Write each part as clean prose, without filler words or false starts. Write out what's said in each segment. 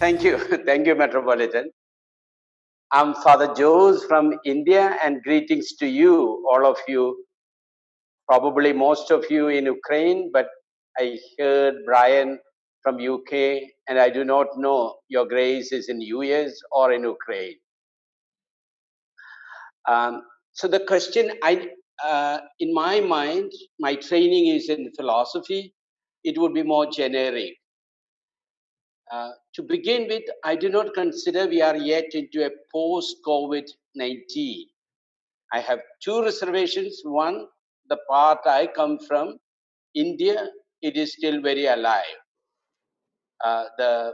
Thank you. Thank you, Metropolitan. I'm Father Jose from India, and greetings to you, all of you, probably most of you in Ukraine, but I heard Brian from UK, and I do not know your grace is in US or in Ukraine. So the question, in my mind, my training is in philosophy. It would be more generic. To begin with, I do not consider we are yet into a post-COVID-19. I have two reservations. One, the part I come from, India, it is still very alive. The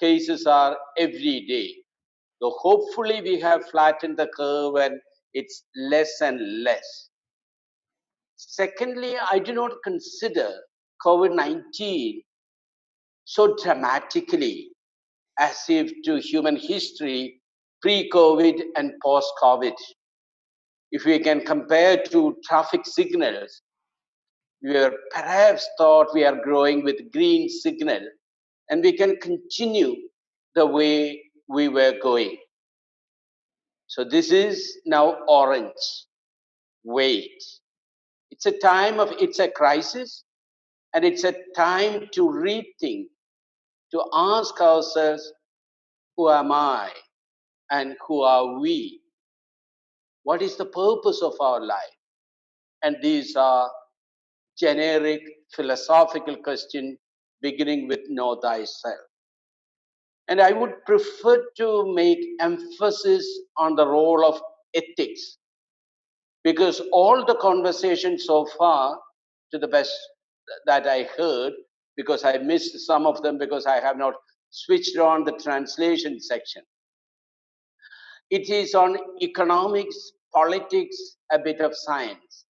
cases are every day. So hopefully we have flattened the curve and it's less and less. Secondly, I do not consider COVID-19 so dramatically as if to human history pre-COVID and post-COVID. If we can compare to traffic signals, we are perhaps thought we are growing with green signal and we can continue the way we were going. So this is now orange. Wait. It's a crisis, and it's a time to rethink, to ask ourselves, who am I and who are we? What is the purpose of our life? And these are generic philosophical questions beginning with know thyself. And I would prefer to make emphasis on the role of ethics, because all the conversation so far, to the best that I heard, because I missed some of them because I have not switched on the translation section. It is on economics, politics, a bit of science.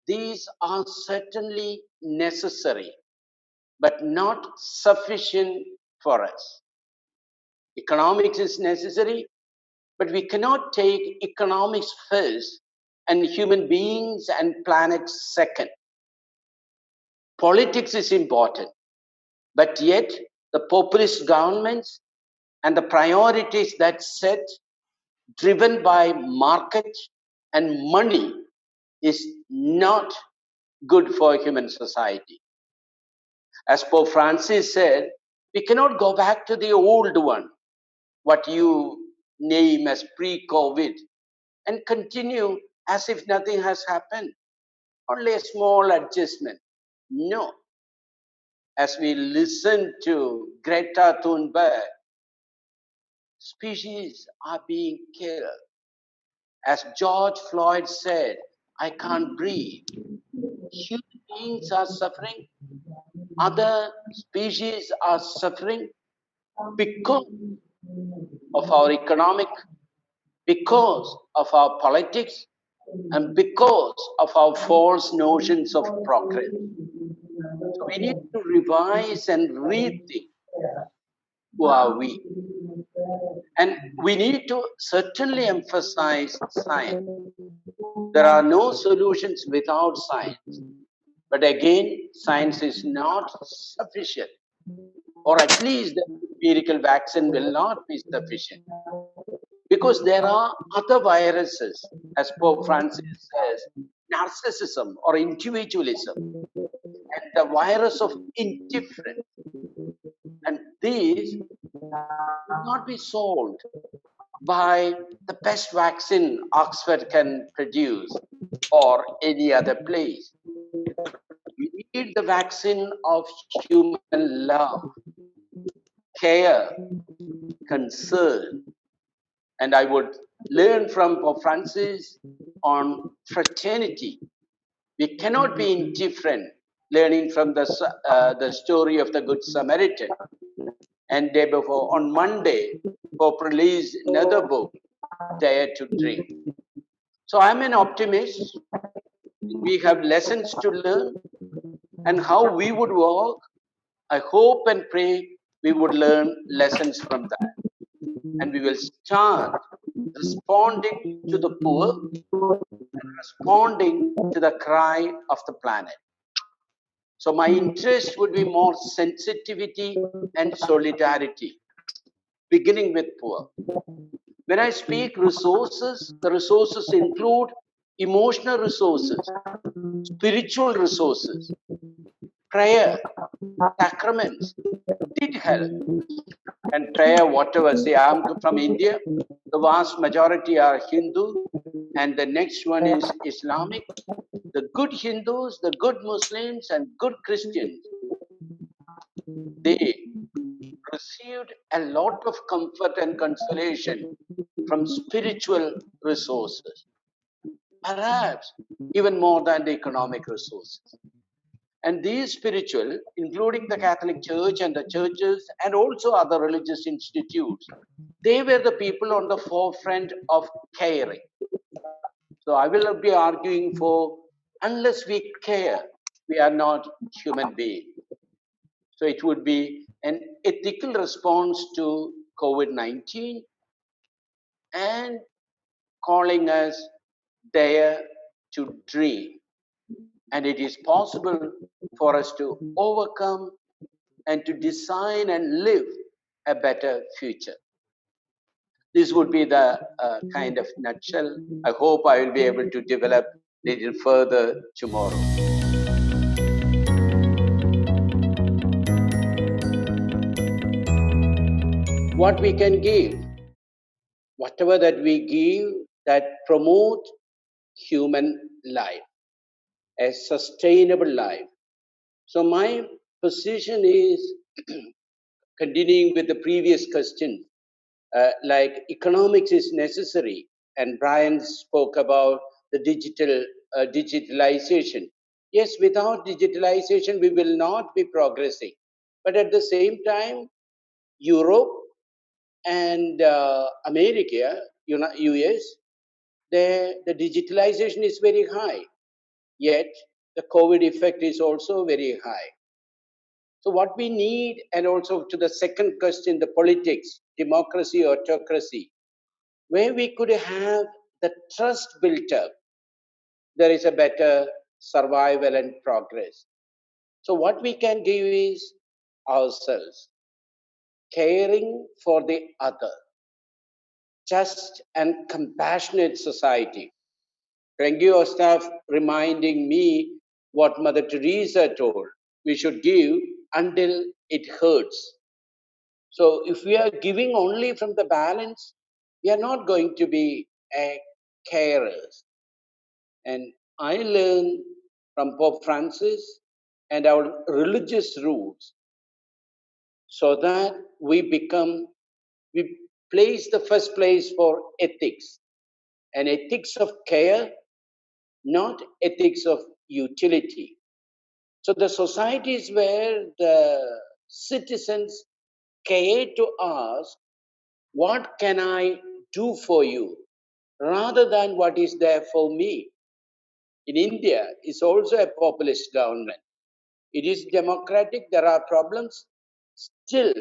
These are certainly necessary, but not sufficient for us. Economics is necessary, but we cannot take economics first and human beings and planets second. Politics is important, but yet the populist governments and the priorities that set, driven by market and money, is not good for human society. As Pope Francis said, we cannot go back to the old one, what you name as pre-COVID, and continue as if nothing has happened, only a small adjustment. No. As we listen to Greta Thunberg, species are being killed. As George Floyd said, I can't breathe. Human beings are suffering. Other species are suffering because of our economic, because of our politics, and because of our false notions of progress. So we need to revise and rethink, who are we? And we need to certainly emphasize science. There are no solutions without science. But again, science is not sufficient. Or at least the empirical vaccine will not be sufficient. Because there are other viruses, as Pope Francis says, narcissism or individualism, and the virus of indifference. And these will not be solved by the best vaccine Oxford can produce or any other place. We need the vaccine of human love, care, concern. And I would learn from Pope Francis on fraternity. We cannot be indifferent, learning from the story of the Good Samaritan. And day before, on Monday, Pope released another book, Dare to Drink. So I'm an optimist. We have lessons to learn, and how we would walk. I hope and pray we would learn lessons from that. And we will start responding to the poor and responding to the cry of the planet. So my interest would be more sensitivity and solidarity. beginning with poor. When I speak resources, the resources include emotional resources, spiritual resources, prayer, sacraments, did help. And prayer, whatever. See, I'm from India. The vast majority are Hindu, and the next one is Islamic. The good Hindus, the good Muslims, and good Christians, they received a lot of comfort and consolation from spiritual resources, perhaps even more than the economic resources. And these spiritual, including the Catholic Church and the churches and also other religious institutes, they were the people on the forefront of caring. So I will be arguing for unless we care, we are not human beings. So it would be an ethical response to COVID-19 and calling us dare to dream. And it is possible for us to overcome and to design and live a better future. This would be the kind of nutshell. I hope I will be able to develop a little further tomorrow. What we can give, whatever that we give that promote human life, a sustainable life. So my position is continuing with the previous question, like economics is necessary, and Brian spoke about the digitalization. Yes, without digitalization, we will not be progressing. But at the same time, Europe and America, US, the digitalization is very high. Yet the COVID effect is also very high. So what we need, and also to the second question, the politics, democracy, autocracy, where we could have the trust built up, there is a better survival and progress. So what we can give is ourselves, caring for the other, just and compassionate society. Thank you, staff, reminding me what Mother Teresa told. We should give until it hurts. So if we are giving only from the balance, we are not going to be carers. And I learned from Pope Francis and our religious roots so that we place the first place for ethics, and ethics of care, not ethics of utility. So the societies where the citizens care to ask, what can I do for you, rather than what is there for me. In India, it's also a populist government. It is democratic, there are problems. Still,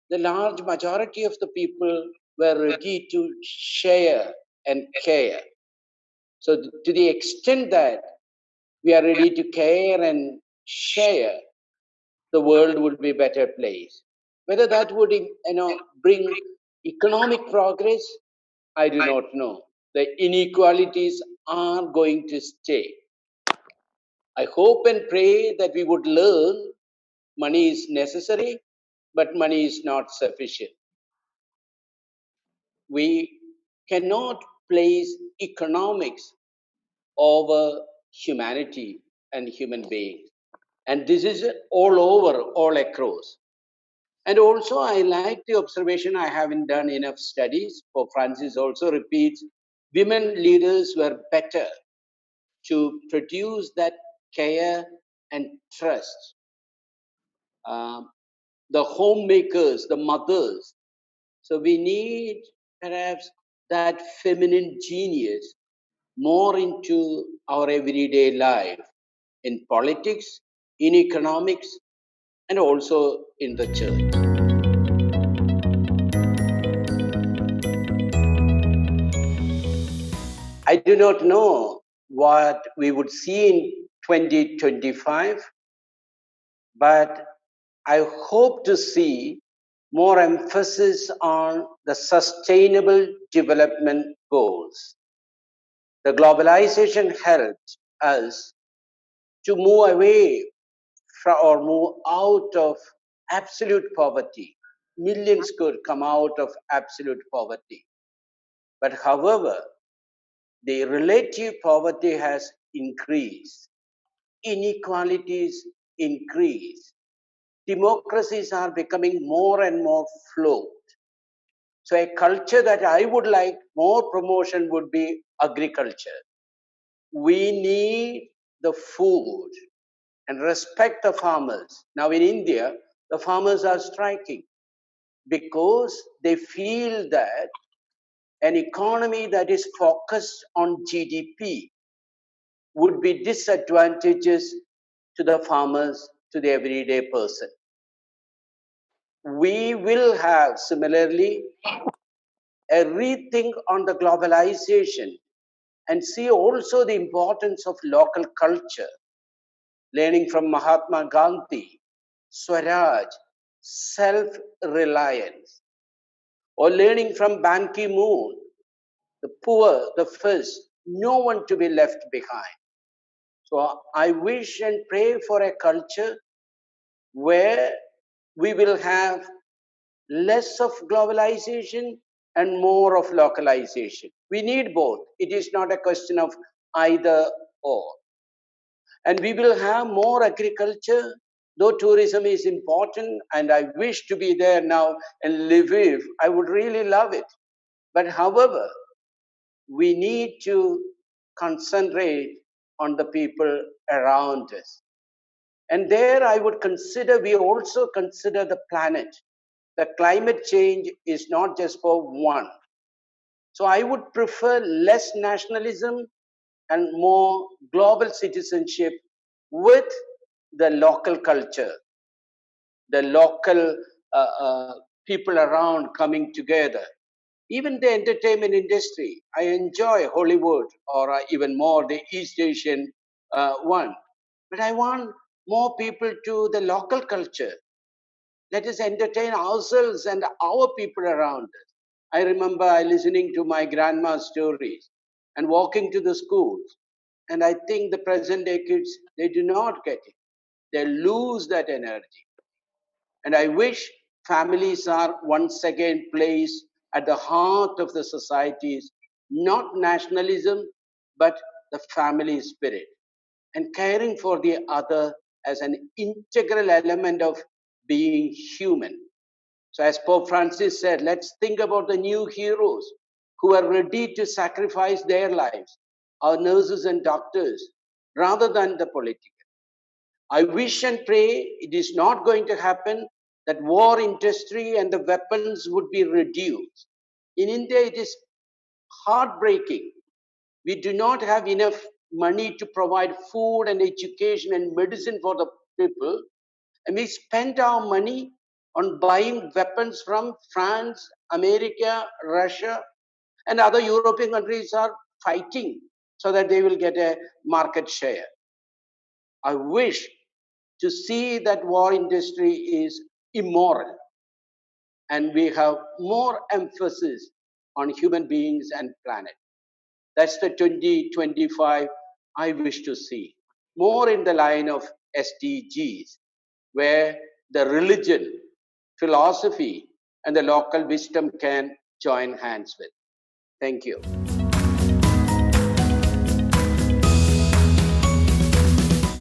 the large majority of the people were ready to share and care. So to the extent that we are ready to care and share, the world would be a better place. Whether that would bring economic progress, I do not know. The inequalities are going to stay. I hope and pray that we would learn money is necessary, but money is not sufficient. We cannot place economics over humanity and human beings. And this is all over, all across. And also, I like the observation. I haven't done enough studies. Pope Francis also repeats, women leaders were better to produce that care and trust. The homemakers, the mothers. So we need perhaps that feminine genius more into our everyday life, in politics, in economics, and also in the church. I do not know what we would see in 2025, but I hope to see more emphasis on the sustainable development goals. The globalization helped us to move away from or move out of absolute poverty. Millions could come out of absolute poverty. But however, the relative poverty has increased, inequalities increase, democracies are becoming more and more flawed. So a culture that I would like more promotion would be agriculture. We need the food and respect the farmers. Now in India, the farmers are striking because they feel that an economy that is focused on GDP would be disadvantageous to the farmers, to the everyday person. We will have similarly a rethink on the globalization and see also the importance of local culture, learning from Mahatma Gandhi, Swaraj, self-reliance, or learning from Ban Ki-moon, the poor, the first, no one to be left behind. So I wish and pray for a culture where we will have less of globalization and more of localization. We need both. It is not a question of either or. And we will have more agriculture, though tourism is important, and I wish to be there now and Lviv. I would really love it. But however, we need to concentrate on the people around us. And there I would consider, we also consider the planet. The climate change is not just for one. So I would prefer less nationalism and more global citizenship with the local culture, the local people around coming together. Even the entertainment industry, I enjoy Hollywood or even more the East Asian one. But I want more people to the local culture. Let us entertain ourselves and our people around us. I remember I listening to my grandma's stories and walking to the schools. And I think the present day kids, they do not get it. They lose that energy. And I wish families are once again placed at the heart of the societies, not nationalism, but the family spirit and caring for the other as an integral element of being human. So, as Pope Francis said, let's think about the new heroes who are ready to sacrifice their lives, our nurses and doctors, rather than the political. I wish and pray it is not going to happen that war industry and the weapons would be reduced. In India, it is heartbreaking. We do not have enough money to provide food and education and medicine for the people. And we spent our money on buying weapons from France, America, Russia, and other European countries are fighting so that they will get a market share. I wish to see that war industry is immoral and we have more emphasis on human beings and planet. That's the 2025 I wish to see. More in the line of SDGs, where the religion, philosophy, and the local wisdom can join hands with. Thank you.